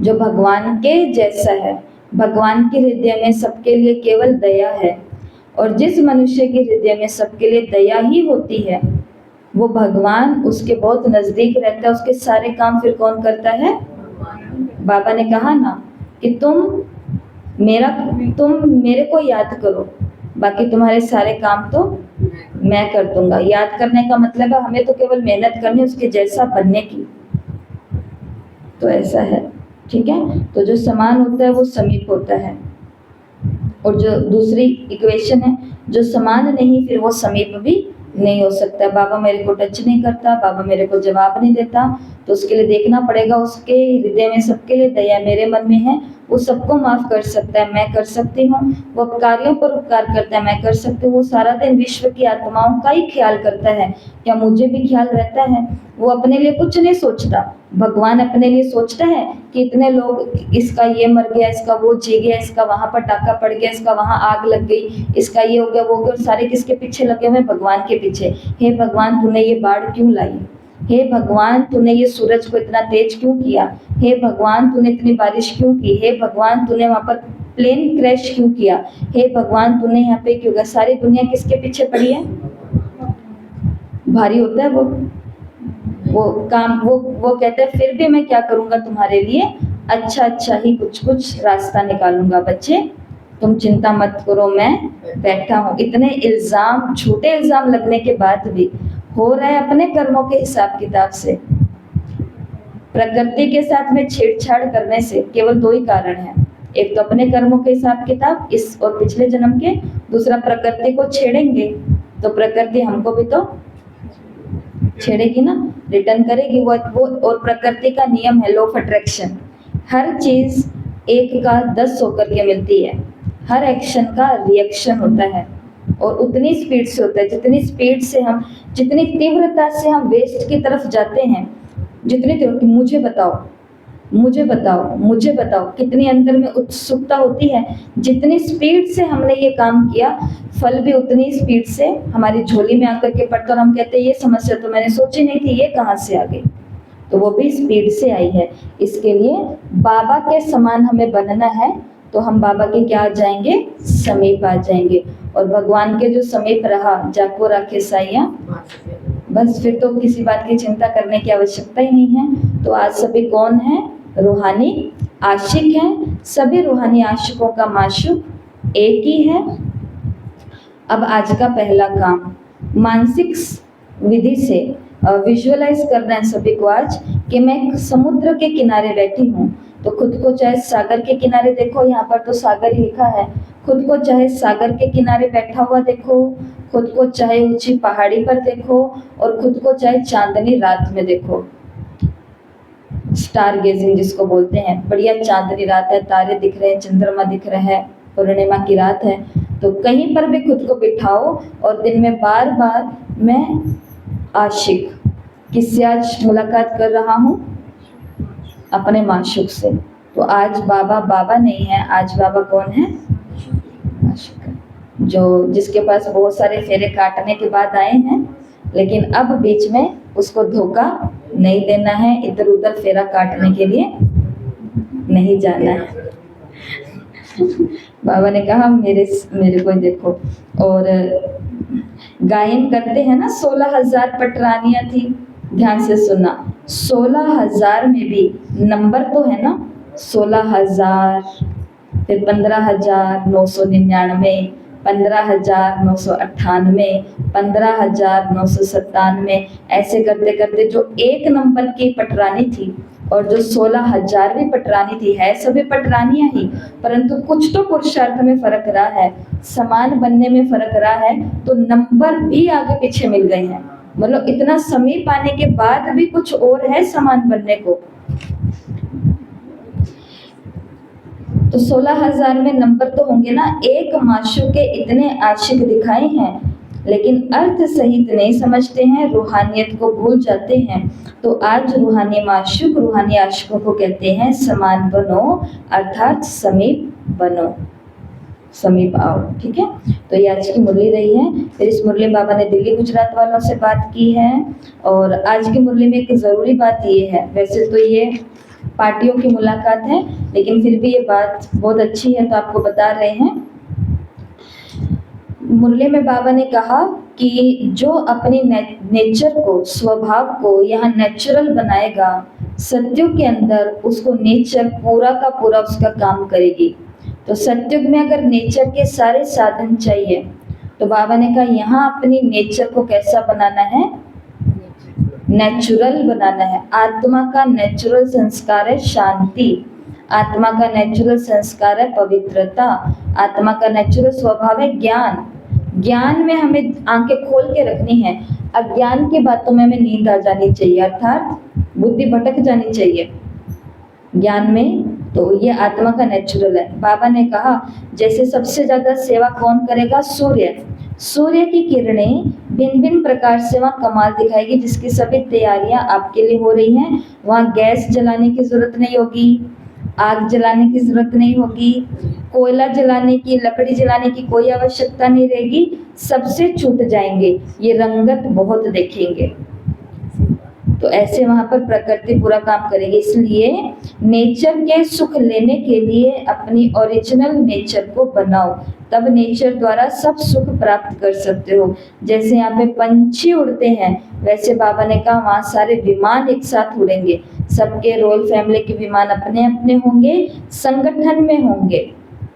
जो भगवान के जैसा है। भगवान के हृदय में सबके लिए केवल दया है, और जिस मनुष्य के हृदय में सबके लिए दया ही होती है, वो भगवान उसके बहुत नजदीक रहता है। उसके सारे काम फिर कौन करता है, बाबा ने कहा ना कि तुम मेरे को याद करो, बाकी तुम्हारे सारे काम तो मैं कर दूंगा। याद करने का मतलब है हमें तो केवल मेहनत करनी उसके जैसा बनने की। तो ऐसा है, ठीक है। तो जो समान होता है वो समीप होता है, और जो दूसरी इक्वेशन है, जो समान नहीं फिर वो समीप भी नहीं हो सकता। बाबा मेरे को टच नहीं करता, बाबा मेरे को जवाब नहीं देता, तो उसके लिए देखना पड़ेगा उसके हृदय में सबके लिए दया मेरे मन में है। वो सबको माफ कर सकता है, मैं कर सकती हूँ। वो कार्यों पर उपकार करता है, मैं कर सकती हूँ। वो सारा दिन विश्व की आत्माओं का ही ख्याल करता है, क्या मुझे भी ख्याल रहता है। वो अपने लिए कुछ नहीं सोचता, भगवान अपने लिए सोचता है कि इतने लोग, इसका ये मर गया, इसका वो जी गया, इसका वहां पर टाका पड़ गया, इसका वहां आग लग गई, इसका ये हो गया वो हो गया, और सारे किसके पीछे लगे हुए, भगवान के पीछे। हे भगवान तूने ये बाढ़ क्यों लाई, हे भगवान तूने ये सूरज को इतना तेज क्यों किया, हे भगवान तूने इतनी बारिश क्यों की, हे भगवान तूने वहां पर प्लेन क्रैश क्यों किया, हे भगवान तूने यहाँ पे क्यों किया। सारी दुनिया किसके पीछे पड़ी है, भारी होता है वो काम। वो कहते हैं फिर भी मैं क्या करूंगा तुम्हारे लिए, अच्छा अच्छा ही कुछ कुछ रास्ता निकालूंगा। बच्चे तुम चिंता मत करो, मैं बैठा हूँ। इतने इल्जाम, झूठे इल्जाम लगने के बाद भी हो रहा है अपने कर्मों के हिसाब किताब से। प्रकृति के साथ में छेड़छाड़ करने से केवल दो ही कारण है, एक तो अपने कर्मों के हिसाब किताब इस और पिछले जन्म के, दूसरा प्रकृति को छेड़ेंगे तो प्रकृति हमको भी तो छेड़ेगी ना, रिटर्न करेगी वो। और प्रकृति का नियम है लॉ ऑफ अट्रैक्शन, हर चीज एक का 10 होकर के मिलती है। हर एक्शन का रिएक्शन होता है, और उतनी स्पीड से होता है जितनी स्पीड से हम, जितनी तीव्रता से हम वेस्ट की तरफ जाते हैं, जितनी तीव्र। मुझे बताओ, मुझे बताओ, मुझे बताओ, कितनी अंदर में उत्सुकता होती है। जितनी स्पीड से हमने ये काम किया, फल भी उतनी स्पीड से हमारी झोली में आकर के पड़ता, और हम कहते हैं ये समस्या तो मैंने सोची नहीं थी, ये कहाँ से आ गई, तो वो भी स्पीड से आई है। इसके लिए बाबा के समान हमें बनना है, तो हम बाबा के क्या आ जाएंगे, समीप आ जाएंगे। और भगवान के जो समीप रहा, जाको राखे साइया, बस फिर तो किसी बात की चिंता करने की आवश्यकता ही नहीं है। तो आज सभी कौन है, रूहानी आशिक हैं। सभी रूहानी आशिकों का माशूक एक ही है। अब आज का पहला काम, मानसिक विधि से विजुअलाइज करना है सभी को आज, कि मैं समुद्र के किनारे बैठी हूँ। तो खुद को चाहे सागर के किनारे देखो, यहाँ पर तो सागर ही लिखा है, खुद को चाहे सागर के किनारे बैठा हुआ देखो, खुद को चाहे ऊंची पहाड़ी पर देखो, और खुद को चाहे चांदनी रात में देखो। स्टार गेजिंग जिसको बोलते हैं, बढ़िया चांदनी रात है, तारे दिख रहे हैं, चंद्रमा दिख रहा है, पूर्णिमा की रात है, तो कहीं पर भी खुद को बिठाओ और दिन में बार बार मैं आशिक, किससे आज मुलाकात कर रहा हूँ, अपने माशूक से। तो आज बाबा बाबा नहीं है, आज बाबा कौन है, आशिक, जो जिसके पास बहुत सारे फेरे काटने के बाद आए हैं, लेकिन अब बीच में उसको धोखा नहीं देना है, इधर उधर फेरा काटने के लिए नहीं जाना है। बाबा ने कहा मेरे को देखो। और गायन करते हैं ना, 16,000 पटरानियां थी, ध्यान से सुनना, 16,000 में भी नंबर तो है ना, 16,000, फिर 15,999, 15,998, 15,997, ऐसे करते करते जो एक नंबर की पटरानी थी और जो 16,000वीं पटरानी थी, है सभी पटरानियां ही, परंतु कुछ तो पुरुषार्थ में फर्क रहा है, समान बनने में फर्क रहा है, तो नंबर भी आगे पीछे मिल गए हैं। मतलब इतना समीप आने के बाद भी कुछ और है समान बनने को। तो 16,000 में नंबर तो होंगे ना। एक माशूक के इतने आशिक दिखाए हैं, लेकिन अर्थ सहित नहीं समझते हैं, रूहानियत को भूल जाते हैं। तो आज रूहानी माशूक, रूहानी आशिकों को कहते हैं समान बनो, अर्थात समीप बनो, समीप आओ। ठीक है, तो ये आज की मुरली रही है। फिर इस मुरली बाबा ने दिल्ली गुजरात वालों से बात की है। और आज की मुरली में एक ज़रूरी बात ये है, वैसे तो ये पार्टियों की मुलाकात है, लेकिन फिर भी ये बात बहुत अच्छी है तो आपको बता रहे हैं। मुरली में बाबा ने कहा कि जो अपनी नेचर को, स्वभाव को यहाँ नेचुरल बनाएगा, सत्युग के अंदर उसको नेचर पूरा का पूरा उसका काम करेगी। तो सत्युग में अगर नेचर के सारे साधन चाहिए, तो बाबा ने कहा यहाँ अपनी नेचर को कैसा बनाना है, नेचुरल बनाना है। आत्मा का नेचुरल संस्कार है शांति, आत्मा का नेचुरल संस्कार है पवित्रता, आत्मा का नेचुरल स्वभाव है ज्ञान। ज्ञान में हमें आंखें खोल के रखनी है, अज्ञान की बातों में हमें नींद आ जानी चाहिए, अर्थात बुद्धि भटक जानी चाहिए ज्ञान में। तो ये आत्मा का नेचुरल है। बाबा ने कहा जैसे सबसे ज्यादा सेवा कौन करेगा, सूर्य। सूर्य की किरणें भिन्न भिन्न प्रकार से वहाँ कमाल दिखाएगी, जिसकी सभी तैयारियां आपके लिए हो रही हैं। वहाँ गैस जलाने की जरूरत नहीं होगी, आग जलाने की जरूरत नहीं होगी, कोयला जलाने की, लकड़ी जलाने की कोई आवश्यकता नहीं रहेगी, सबसे छूट जाएंगे। ये रंगत बहुत देखेंगे। तो ऐसे वहाँ पर प्रकृति पूरा काम करेगी। इसलिए नेचर के सुख लेने के लिए अपनी ओरिजिनल नेचर को बनाओ, तब नेचर द्वारा सब सुख प्राप्त कर सकते हो। जैसे यहाँ पे पंछी उड़ते हैं, वैसे बाबा ने कहा वहाँ सारे विमान एक साथ उड़ेंगे। सबके रॉयल फैमिली के विमान अपने अपने होंगे, संगठन में होंगे,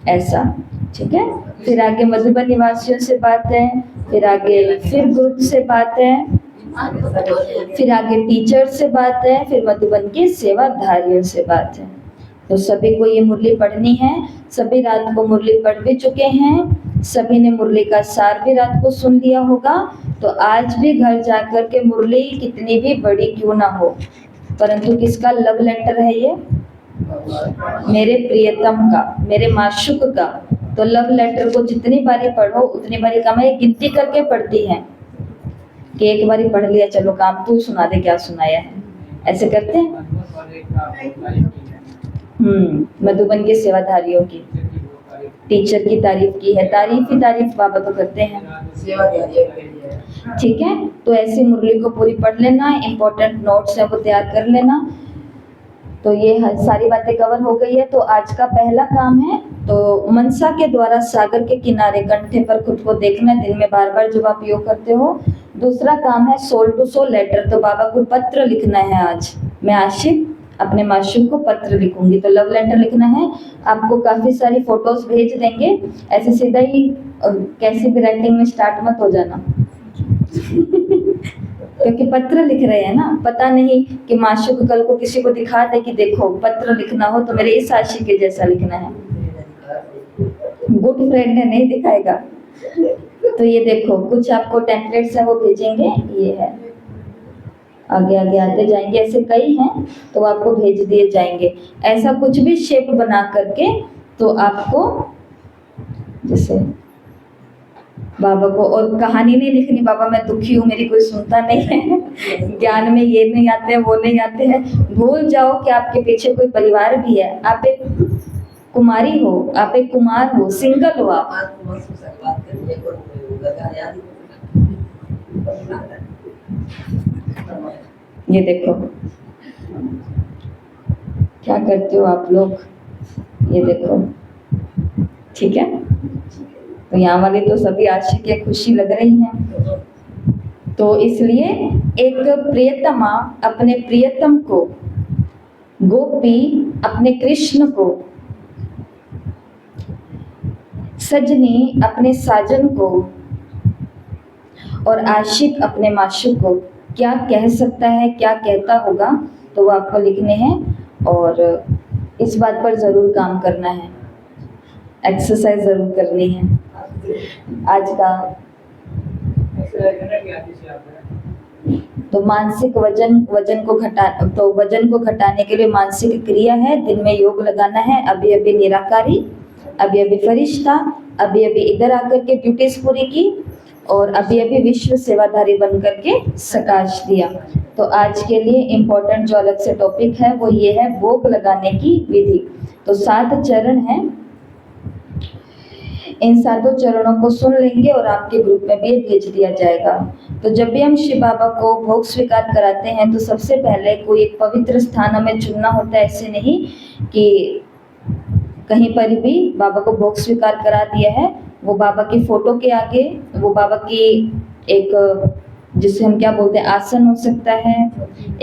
ऐसा। ठीक है, फिर आगे मधुबन निवासियों से बात है, फिर आगे फिर ग्रुप से बात है, फिर आगे टीचर से बात है, फिर मधुबन के सेवाधारियों से बात है। तो सभी को ये मुरली पढ़नी है। सभी रात को मुरली पढ़ भी चुके हैं, सभी ने मुरली का सार भी रात को सुन लिया होगा। तो आज भी घर जाकर के मुरली कितनी भी बड़ी क्यों ना हो, परंतु किसका लव लेटर है ये, मेरे प्रियतम का, मेरे माशूक का। तो लव लेटर को जितनी बारी पढ़ो उतनी बारी कम है। गिनती करके पढ़ती है कि एक बारी पढ़ लिया, चलो काम तू सुना दे क्या सुनाया है, ऐसे करते हैं। मधुबन के सेवाधारियों की, टीचर की तारीफ की है, तारीफ ही तारीफ बाबा तो करते हैं। ठीक है, तो ऐसी मुरली को पूरी पढ़ लेना, इंपॉर्टेंट नोट्स है वो तैयार कर लेना। तो ये सारी बातें कवर हो गई है। तो आज का पहला काम है, तो मनसा के द्वारा सागर के किनारे कंठे पर खुद को देखना, दिन में बार बार जब आप योग करते हो। दूसरा काम है सोल टू सोल लेटर, तो बाबा को पत्र लिखना है। आज मैं आशिक अपने माशूक को पत्र लिखूंगी, तो लव लेटर लिखना है। आपको काफी सारी फोटोज भेज देंगे, ऐसे सीधा ही कैसी भी राइटिंग में स्टार्ट मत हो जाना क्योंकि पत्र लिख रहे हैं ना, पता नहीं कि माशूक कल को किसी को दिखा दे कि देखो पत्र लिखना हो तो मेरे इस आशिक के जैसा लिखना है। गुड फ्रेंड है, नहीं दिखाएगा। तो ये देखो कुछ आपको टेम्पलेट्स है वो भेजेंगे, ये है, आगे आगे आते जाएंगे, ऐसे कई हैं तो आपको भेज दिए जाएंगे। ऐसा कुछ भी शेप बना करके तो आपको, जैसे बाबा को, और कहानी नहीं लिखनी, बाबा मैं दुखी हूँ मेरी कोई सुनता नहीं है, ज्ञान में ये नहीं आते हैं वो नहीं आते हैं। भूल जाओ कि आपके पीछे कोई परिवार भी है, आप एक कुमारी हो, आप एक कुमार हो, सिंगल हो आप। ये देखो क्या करते हो आप लोग, ये देखो। ठीक है, तो यहाँ वाले तो सभी आशिक खुशी लग रही हैं। तो इसलिए एक प्रियतमा अपने प्रियतम को, गोपी अपने कृष्ण को, सजनी अपने साजन को, और आशिक अपने माशूक को क्या कह सकता है, क्या कहता होगा, तो वो आपको लिखने हैं और इस बात पर ज़रूर काम करना है, एक्सरसाइज ज़रूर करनी है। आज का तो मानसिक वजन को घटाने के लिए मानसिक क्रिया है, दिन में योग लगाना है। अभी अभी निराकारी, अभी अभी फरिश्ता, अभी अभी इधर आकर के ड्यूटीज पूरी की और अभी अभी विश्व सेवाधारी बन करके सकाश दिया। तो आज के लिए इम्पोर्टेंट जो अलग से टॉपिक है वो ये है भोग लगाने की विधि। तो 7 चरण हैं, इन 7 चरणों को सुन लेंगे और आपके ग्रुप में भी ये भेज दिया जाएगा। तो जब भी हम शिव बाबा को भोग स्वीकार कराते हैं तो सबसे पहले कोई एक पवित्र स्थान हमें चुनना होता है। ऐसे नहीं कि कहीं पर भी बाबा को भोग स्वीकार करा दिया है, वो बाबा की फोटो के आगे, वो बाबा की एक जिसे हम क्या बोलते हैं आसन हो सकता है,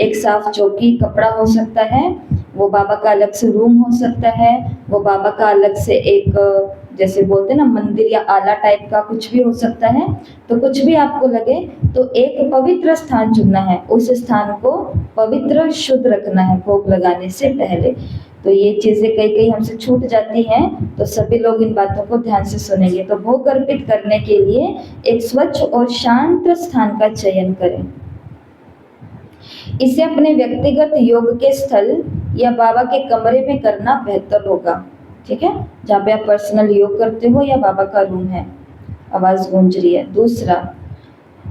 एक साफ चौकी कपड़ा हो सकता है, वो बाबा का अलग से रूम हो सकता है, वो बाबा का अलग से एक जैसे बोलते हैं ना मंदिर या आला टाइप का कुछ भी हो सकता है। तो कुछ भी आपको लगे तो एक पवित्र स्थान चुनना है, उस स्थान को पवित्र शुद्ध रखना है भोग लगाने से पहले। तो ये चीज़ें कई हमसे छूट जाती हैं, तो सभी लोग इन बातों को ध्यान से सुनेंगे। तो भोग अर्पित करने के लिए एक स्वच्छ और शांत स्थान का चयन करें। इसे अपने व्यक्तिगत योग के स्थल या बाबा के कमरे में करना बेहतर होगा, ठीक है, जहाँ पे आप पर्सनल योग करते हो या बाबा का रूम है। आवाज गूंज रही है।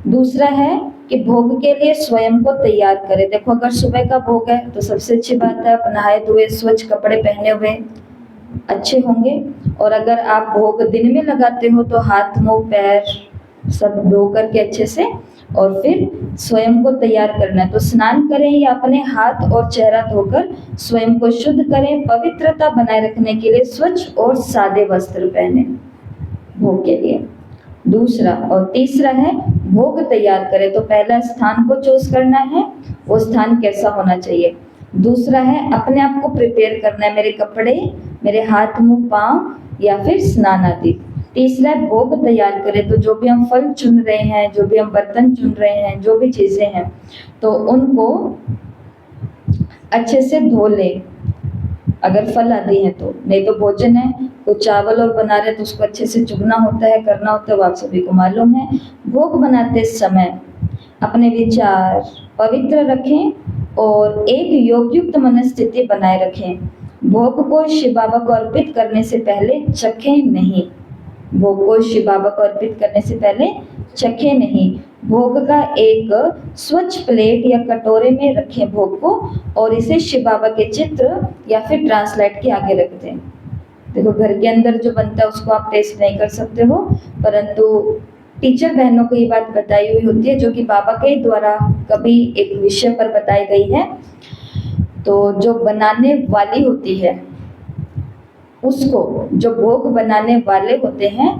दूसरा है कि भोग के लिए स्वयं को तैयार करें। देखो अगर सुबह का भोग है तो सबसे अच्छी बात है आप नहाए धोए स्वच्छ कपड़े पहने हुए अच्छे होंगे। और अगर आप भोग दिन में लगाते हो तो हाथ मुंह पैर सब धो करके अच्छे से और फिर स्वयं को तैयार करना है। तो स्नान करें या अपने हाथ और चेहरा धोकर स्वयं को शुद्ध करें। पवित्रता बनाए रखने के लिए स्वच्छ और सादे वस्त्र पहने भोग के लिए। दूसरा और तीसरा है भोग तैयार करें। तो पहला स्थान को चूज करना है, वो स्थान कैसा होना चाहिए। दूसरा है अपने आप को प्रिपेयर करना है, मेरे कपड़े, मेरे हाथ मुंह पांव या फिर स्नान आदि। तीसरा है भोग तैयार करें। तो जो भी हम फल चुन रहे हैं, जो भी हम बर्तन चुन रहे हैं, जो भी चीजें हैं तो उनको अच्छे से धो लें अगर फल आदि है तो। नहीं तो भोजन है, कुछ चावल और बना रहे तो उसको अच्छे से चुगना होता है, करना होता है, वो आप सभी को मालूम है। भोग बनाते समय अपने विचार पवित्र रखें और एक योगयुक्त मनस्थिति बनाए रखें। भोग को शिव बाबा को अर्पित करने से पहले चखें नहीं। भोग को शिव बाबा को अर्पित करने से पहले चखें नहीं। भोग का एक स्वच्छ प्लेट या कटोरे में रखें भोग को और इसे शिव बाबा के चित्र या फिर ट्रांसलाइट के आगे रख दें। देखो घर के अंदर जो बनता है उसको आप टेस्ट नहीं कर सकते हो, परंतु टीचर बहनों को ये बात बताई हुई होती है जो कि बाबा के द्वारा कभी एक विषय पर बताई गई है। तो जो बनाने वाली होती है उसको, जो भोग बनाने वाले होते हैं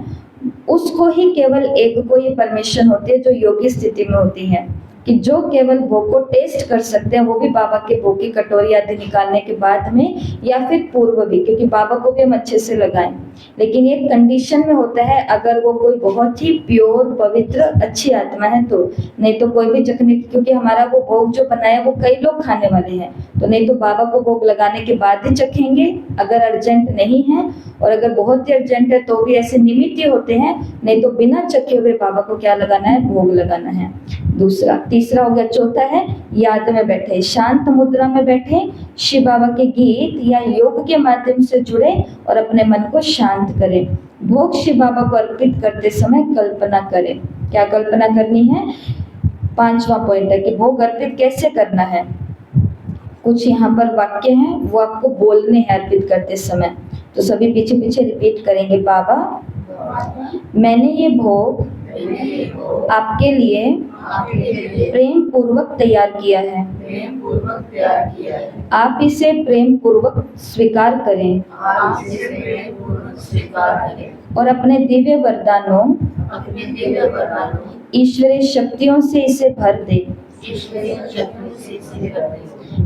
उसको ही केवल एक को ये परमिशन होती है जो योगी स्थिति में होती है कि जो केवल भोग को टेस्ट कर सकते हैं, वो भी बाबा के भोग की कटोरी आदि निकालने के बाद में या फिर पूर्व भी, क्योंकि बाबा को भी हम अच्छे से लगाएं। लेकिन ये कंडीशन में होता है अगर वो कोई बहुत ही प्योर पवित्र अच्छी आत्मा है तो, नहीं तो कोई भी चखने, क्योंकि हमारा वो भोग जो बनाया वो कई लोग खाने वाले हैं, तो नहीं तो बाबा को भोग लगाने के बाद ही चखेंगे अगर अर्जेंट नहीं है। और अगर बहुत ही अर्जेंट है तो भी ऐसे निमित्त ही होते हैं, नहीं तो बिना चखे हुए बाबा को क्या लगाना है, भोग लगाना है। तीसरा हो गया। चौथा है याद में बैठे, शांत मुद्रा में बैठे, शिव बाबा के गीत या योग के माध्यम से जुड़े और अपने मन को शांत करें। भोग शिव बाबा को अर्पित करते समय कल्पना करें। क्या कल्पना करनी है? 5वां पॉइंट है कि भोग अर्पित कैसे करना है। कुछ यहाँ पर वाक्य हैं वो आपको बोलने हैं अर्पित करते समय, तो सभी पीछे पीछे रिपीट करेंगे। बाबा मैंने ये भोग आपके लिए प्रेम पूर्वक तैयार किया है, आप इसे प्रेम पूर्वक स्वीकार करें और अपने दिव्य वरदानों ईश्वरीय शक्तियों से इसे भर दे।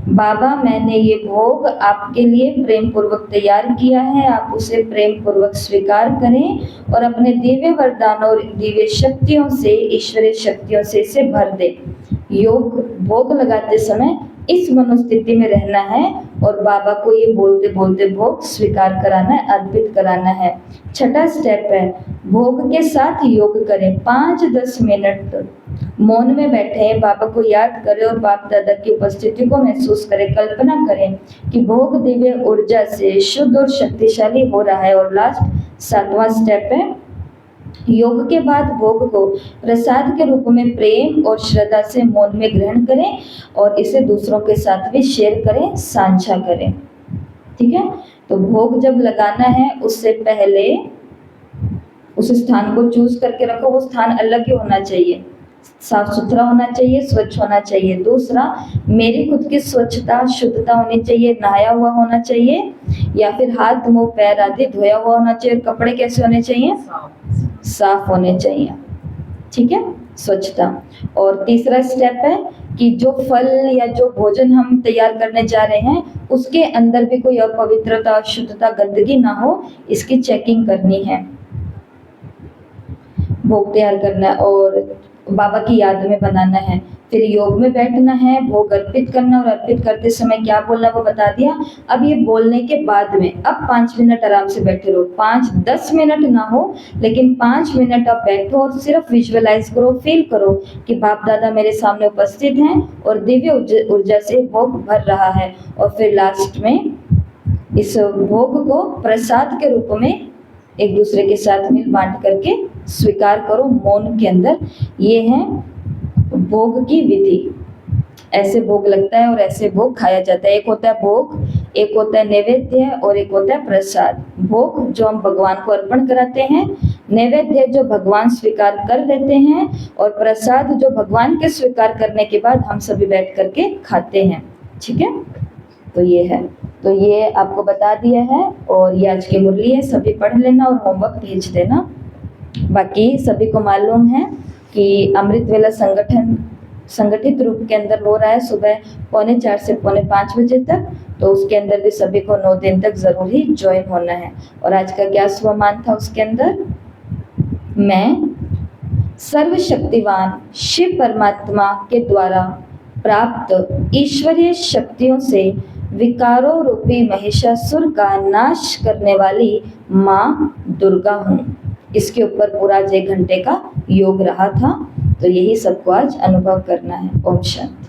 बाबा मैंने ये भोग आपके लिए प्रेम पूर्वक तैयार किया है, आप उसे प्रेम पूर्वक स्वीकार करें और अपने दिव्य वरदानों और दिव्य शक्तियों से ईश्वरीय शक्तियों से इसे भर दे। योग भोग लगाते समय इस मनोस्थिति में रहना है और बाबा को ये बोलते बोलते भोग स्वीकार कराना है, अर्पित कराना है। छठा स्टेप है भोग के साथ योग करें। 5-10 मिनट मौन में बैठे बाबा को याद करें और बाप दादा की उपस्थिति को महसूस करें। कल्पना करें कि भोग दिव्य ऊर्जा से शुद्ध और शक्तिशाली हो रहा है। और लास्ट 7वां स्टेप है योग के बाद भोग को प्रसाद के रूप में प्रेम और श्रद्धा से मौन में ग्रहण करें और इसे दूसरों के साथ भी शेयर करें, साझा करें। ठीक है, तो भोग जब लगाना है उससे पहले उस स्थान को चूज करके रखो। वो स्थान अलग ही होना चाहिए, साफ सुथरा होना चाहिए, स्वच्छ होना चाहिए। दूसरा, मेरी खुद की स्वच्छता शुद्धता होनी चाहिए, नहाया हुआ होना चाहिए या फिर हाथ मुंह पैर आदि धोया हुआ होना चाहिए। और कपड़े कैसे होने चाहिए? साफ होने चाहिए। ठीक है, स्वच्छता। और तीसरा स्टेप है कि जो फल या जो भोजन हम तैयार करने जा रहे हैं उसके अंदर भी कोई अपवित्रता, अशुद्धता, गंदगी ना हो, इसकी चेकिंग करनी है। भोग तैयार करना है और बाबा की याद में बनाना है। फिर योग में बैठना है, भोग अर्पित करना और अर्पित करते समय क्या बोलना वो बता दिया। अब ये बोलने के बाद में अब 5 मिनट आराम से बैठे रहो। 5-10 मिनट ना हो लेकिन 5 मिनट आप बैठो और सिर्फ विजुअलाइज करो, फील करो कि बाप दादा मेरे सामने उपस्थित हैं और दिव्य ऊर्जा से भोग भर रहा है। और फिर लास्ट में इस भोग को प्रसाद के रूप में एक दूसरे के साथ मिल बांट करके स्वीकार करो मौन के अंदर। ये है भोग की विधि। ऐसे भोग लगता है और ऐसे भोग खाया जाता है। एक होता है भोग, एक होता है नैवेद्य और एक होता है प्रसाद। भोग जो हम भगवान को अर्पण कराते हैं, नैवेद्य जो भगवान स्वीकार कर लेते हैं और प्रसाद जो भगवान के स्वीकार करने के बाद हम सभी बैठ करके खाते हैं। ठीक है, तो ये है, तो ये आपको बता दिया है और ये आज की मुरली है। सभी पढ़ लेना और होमवर्क भेज देना। बाकी सभी को मालूम है कि अमृत वेला संगठन संगठित रूप के अंदर हो रहा है सुबह 4:45 से 4:45 बजे तक। तो उसके अंदर भी सभी को 9 दिन तक जरूर ही ज्वाइन होना है। और आज का क्या स्वमान था उसके अंदर? मैं सर्वशक्तिवान शिव परमात्मा के द्वारा प्राप्त ईश्वरीय शक्तियों से विकारों रूपी महिषासुर का नाश करने वाली माँ दुर्गा हूँ। इसके ऊपर पूरा 1 घंटे का योग रहा था। तो यही सबको आज अनुभव करना है। ओम शांति।